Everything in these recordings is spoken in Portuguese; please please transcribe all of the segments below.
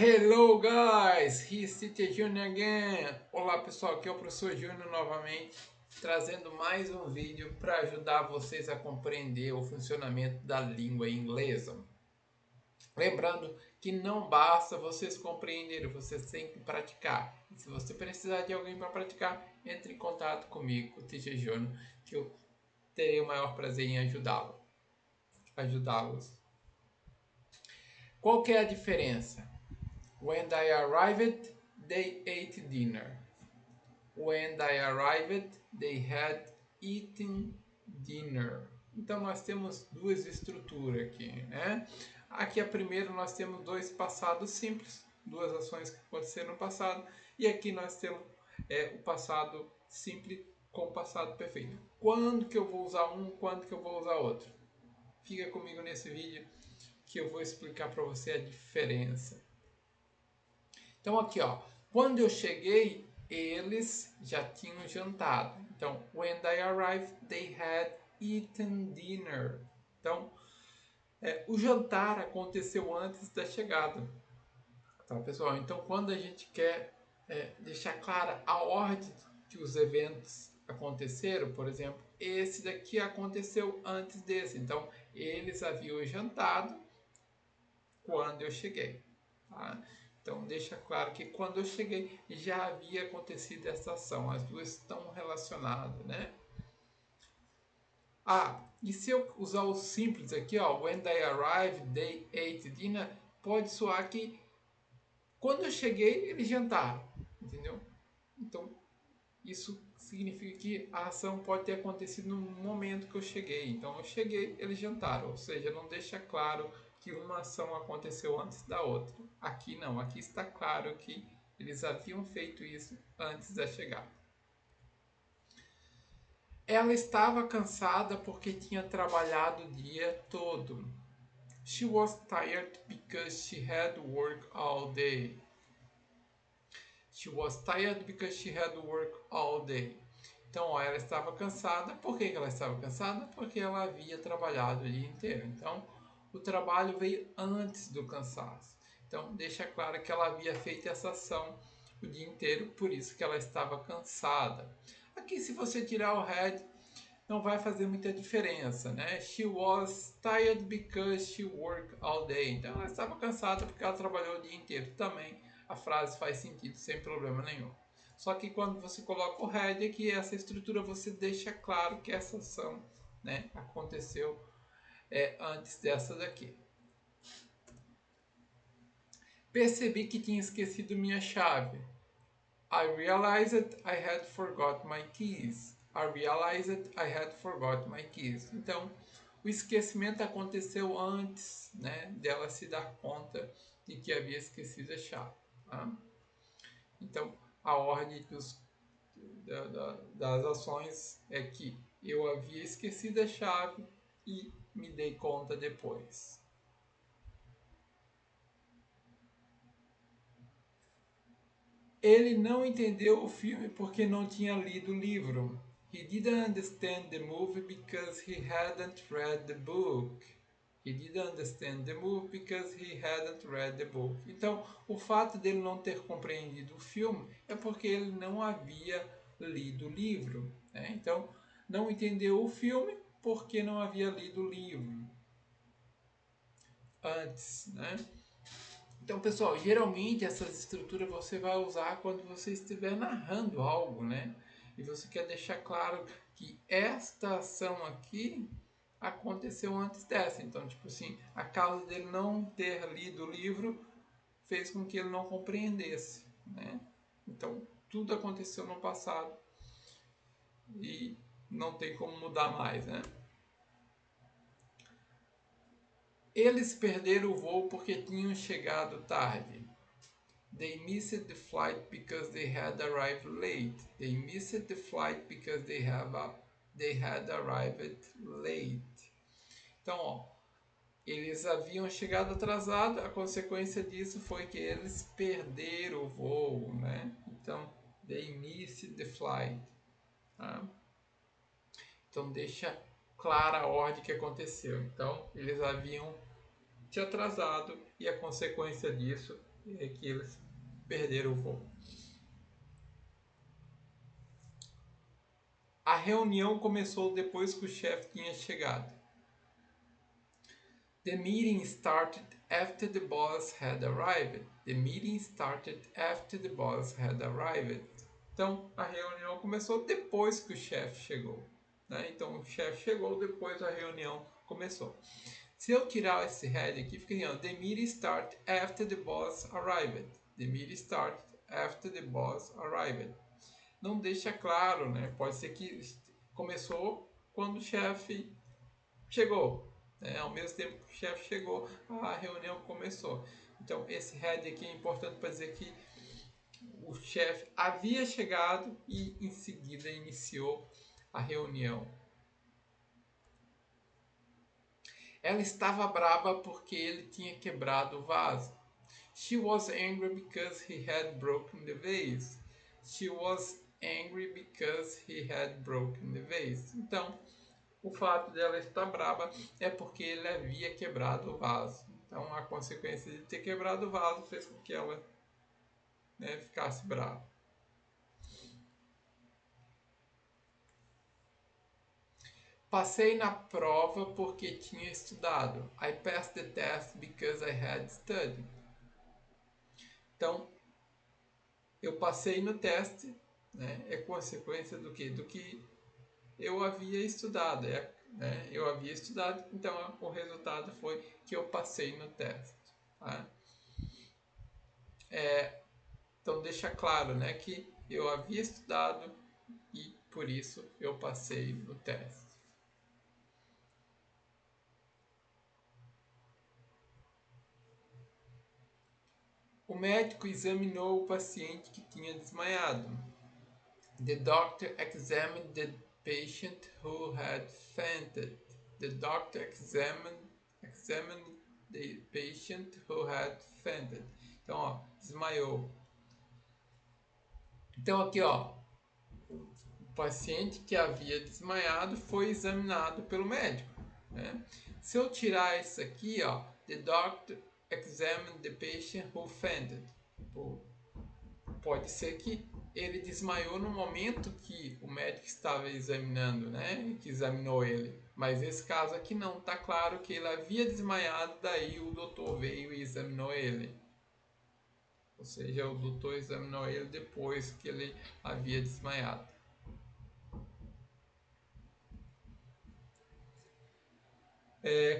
Hello guys, here's Teacher Junior again. Olá pessoal, aqui é o professor Júnior novamente, trazendo mais um vídeo para ajudar vocês a compreender o funcionamento da língua inglesa. Lembrando que não basta vocês compreenderem, vocês têm que praticar. E se você precisar de alguém para praticar, entre em contato comigo, o Teacher Júnior, que eu terei o maior prazer em ajudá-los. Qual que é a diferença? When I arrived, they ate dinner. When I arrived, they had eaten dinner. Então nós temos duas estruturas aqui, né? Aqui a primeira nós temos dois passados simples, duas ações que aconteceram no passado, e aqui nós temos o passado simples com o passado perfeito. Quando que eu vou usar um, quando que eu vou usar outro? Fica comigo nesse vídeo que eu vou explicar para você a diferença. Então aqui, ó, quando eu cheguei, eles já tinham jantado. Então, when I arrived, they had eaten dinner. Então, o jantar aconteceu antes da chegada. Tá, pessoal? Então, quando a gente quer deixar clara a ordem que os eventos aconteceram, por exemplo, esse daqui aconteceu antes desse. Então, eles haviam jantado quando eu cheguei. Tá? Então deixa claro que quando eu cheguei já havia acontecido essa ação, as duas estão relacionadas, né? E se eu usar o simples aqui, ó, when they arrived, they ate dinner, pode soar que quando eu cheguei eles jantaram, entendeu? Então isso significa que a ação pode ter acontecido no momento que eu cheguei. Então eu cheguei, eles jantaram, ou seja, não deixa claro que uma ação aconteceu antes da outra. Aqui não, aqui está claro que eles haviam feito isso antes da chegada. Ela estava cansada porque tinha trabalhado o dia todo. She was tired because she had worked all day. She was tired because she had worked all day. Então, ó, ela estava cansada. Por que ela estava cansada? Porque ela havia trabalhado o dia inteiro. Então, o trabalho veio antes do cansaço. Então, deixa claro que ela havia feito essa ação o dia inteiro, por isso que ela estava cansada. Aqui, se você tirar o had, não vai fazer muita diferença, né? She was tired because she worked all day. Então, ela estava cansada porque ela trabalhou o dia inteiro. Também a frase faz sentido sem problema nenhum. Só que quando você coloca o had aqui, essa estrutura, você deixa claro que essa ação, né, aconteceu antes dessa daqui. Percebi que tinha esquecido minha chave. I realized I had forgot my keys. I realized I had forgot my keys. Então, o esquecimento aconteceu antes, né, dela se dar conta de que havia esquecido a chave. Tá? Então, a ordem das ações é que eu havia esquecido a chave e me dei conta depois. Ele não entendeu o filme porque não tinha lido o livro. He didn't understand the movie because he hadn't read the book. He didn't understand the movie because he hadn't read the book. Então, o fato dele não ter compreendido o filme é porque ele não havia lido o livro. Né? Então, não entendeu o filme porque não havia lido o livro antes, né? Então, pessoal, geralmente essas estruturas você vai usar quando você estiver narrando algo, né? E você quer deixar claro que esta ação aqui aconteceu antes dessa. Então, tipo assim, a causa dele não ter lido o livro fez com que ele não compreendesse, né? Então, tudo aconteceu no passado e não tem como mudar mais, né? Eles perderam o voo porque tinham chegado tarde. They missed the flight because they had arrived late. They missed the flight because they had arrived late. Então, ó, eles haviam chegado atrasado, a consequência disso foi que eles perderam o voo, né? Então, they missed the flight. Tá? Então, deixa clara a ordem que aconteceu. Então, eles haviam se atrasado e a consequência disso é que eles perderam o voo. A reunião começou depois que o chefe tinha chegado. The meeting started after the boss had arrived. The meeting started after the boss had arrived. Então, a reunião começou depois que o chefe chegou. Né? Então, o chefe chegou, depois a reunião começou. Se eu tirar esse head aqui, fica assim, the meeting started after the boss arrived. The meeting started after the boss arrived. Não deixa claro, né? Pode ser que começou quando o chefe chegou. Ao mesmo tempo que o chefe chegou, a reunião começou. Então, esse head aqui é importante para dizer que o chefe havia chegado e em seguida iniciou a reunião. Ela estava brava porque ele tinha quebrado o vaso. She was angry because he had broken the vase. She was angry because he had broken the vase. Então, o fato dela estar brava é porque ele havia quebrado o vaso. Então, a consequência de ter quebrado o vaso fez com que ela, ficasse brava. Passei na prova porque tinha estudado. I passed the test because I had studied. Então, eu passei no teste, é consequência do quê? Do que eu havia estudado. Eu havia estudado, então o resultado foi que eu passei no teste. Tá? Então deixa claro, que eu havia estudado e por isso eu passei no teste. O médico examinou o paciente que tinha desmaiado. The doctor examined the patient who had fainted. The doctor examined the patient who had fainted. Então, ó, desmaiou. Então, aqui, ó, o paciente que havia desmaiado foi examinado pelo médico. Né? Se eu tirar isso aqui, ó, the doctor examined the patient who fainted. Pode ser que ele desmaiou no momento que o médico estava examinando, que examinou ele. Mas esse caso aqui não, está claro que ele havia desmaiado, daí o doutor veio e examinou ele. Ou seja, o doutor examinou ele depois que ele havia desmaiado.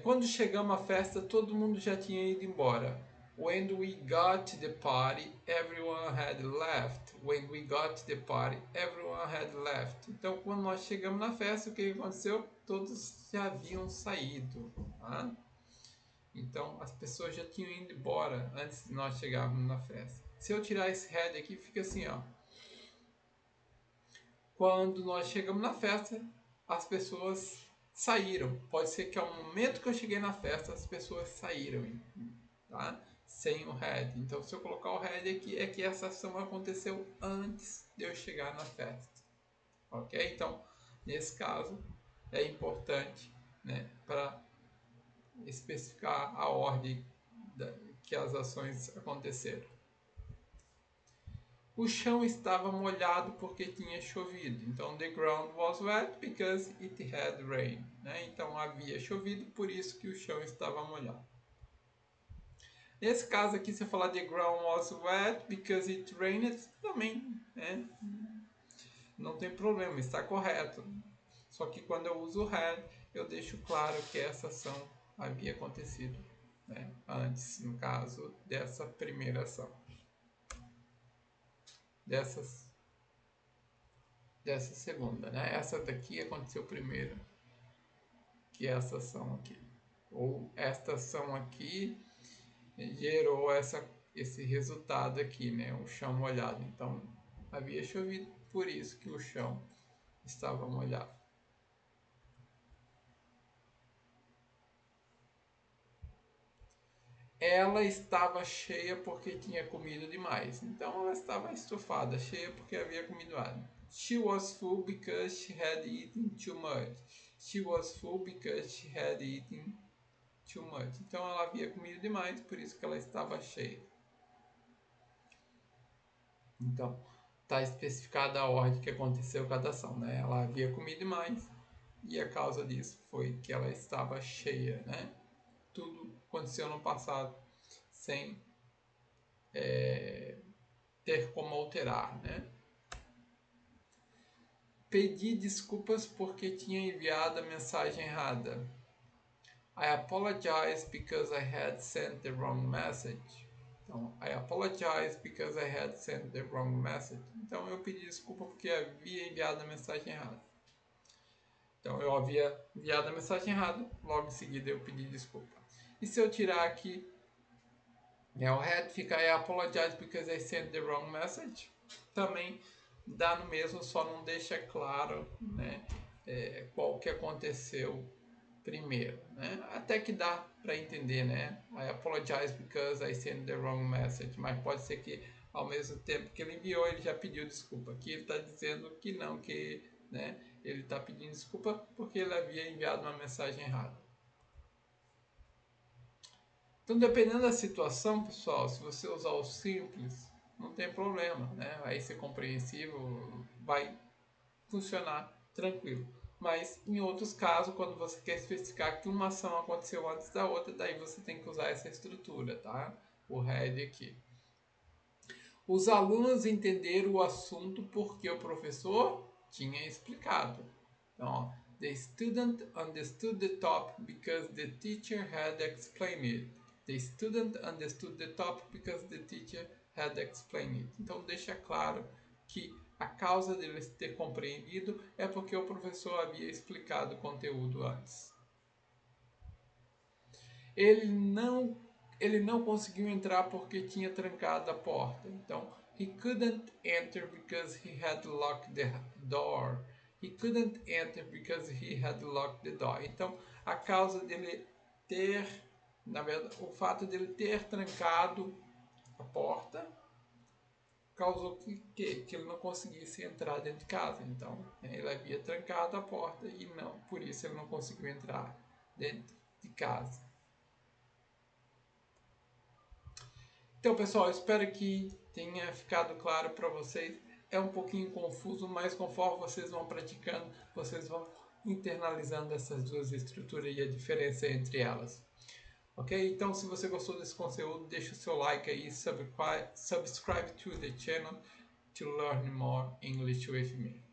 Quando chegamos à festa, todo mundo já tinha ido embora. When we got to the party, everyone had left. When we got to the party, everyone had left. Então, quando nós chegamos na festa, o que aconteceu? Todos já haviam saído. Tá? Então, as pessoas já tinham ido embora antes de nós chegarmos na festa. Se eu tirar esse head aqui, fica assim, ó. Quando nós chegamos na festa, as pessoas saíram. Pode ser que ao momento que eu cheguei na festa, as pessoas saíram, tá? Sem o head. Então, se eu colocar o head aqui, é que essa ação aconteceu antes de eu chegar na festa. Ok? Então, nesse caso, é importante, para especificar a ordem que as ações aconteceram. O chão estava molhado porque tinha chovido. Então, the ground was wet because it had rain. Então, havia chovido, por isso que o chão estava molhado. Nesse caso aqui, se eu falar the ground was wet because it rained, também não tem problema, está correto. Só que quando eu uso had, eu deixo claro que essa ação havia acontecido antes, no caso dessa primeira ação. Dessa segunda, Essa daqui aconteceu primeiro que essa ação aqui. Ou esta ação aqui gerou esse resultado aqui, o chão molhado. Então, havia chovido, por isso que o chão estava molhado. Ela estava cheia porque tinha comido demais. Então, ela estava estufada, cheia porque havia comido demais. She was full because she had eaten too much. She was full because she had eaten too much. Então ela havia comido demais, por isso que ela estava cheia. Então, está especificada a ordem que aconteceu cada ação, né? Ela havia comido demais e a causa disso foi que ela estava cheia, né? Tudo aconteceu no passado sem ter como alterar, né? Pedi desculpas porque tinha enviado a mensagem errada. I apologize because I had sent the wrong message. Então, I apologize because I had sent the wrong message. Então, eu pedi desculpa porque havia enviado a mensagem errada. Então, eu havia enviado a mensagem errada, logo em seguida eu pedi desculpa. E se eu tirar aqui, o had fica I apologize because I sent the wrong message. Também dá no mesmo, só não deixa claro, né, qual que aconteceu primeiro, né? Até que dá para entender, né? I apologize because I sent the wrong message. Mas pode ser que ao mesmo tempo que ele enviou, ele já pediu desculpa. Aqui ele está dizendo que não, que, né? Ele está pedindo desculpa porque ele havia enviado uma mensagem errada. Então, dependendo da situação, pessoal, se você usar o simples, não tem problema, né? Vai ser compreensível, vai funcionar tranquilo. Mas em outros casos, quando você quer especificar que uma ação aconteceu antes da outra, daí você tem que usar essa estrutura, tá? O head aqui. Os alunos entenderam o assunto porque o professor tinha explicado. Então, ó, the student understood the topic because the teacher had explained it. The student understood the topic because the teacher had explained it. Então, deixa claro que a causa dele ter compreendido é porque o professor havia explicado o conteúdo antes. Ele não conseguiu entrar porque tinha trancado a porta. Então, he couldn't enter because he had locked the door. He couldn't enter because he had locked the door. Então, a causa dele ter, na verdade, o fato dele ter trancado a porta causou que ele não conseguisse entrar dentro de casa. Então, ele havia trancado a porta e não, por isso ele não conseguiu entrar dentro de casa. Então, pessoal, espero que tenha ficado claro para vocês. É um pouquinho confuso, mas conforme vocês vão praticando, vocês vão internalizando essas duas estruturas e a diferença entre elas. Ok? Então, se você gostou desse conteúdo, deixa o seu like aí, subscribe to the channel to learn more English with me.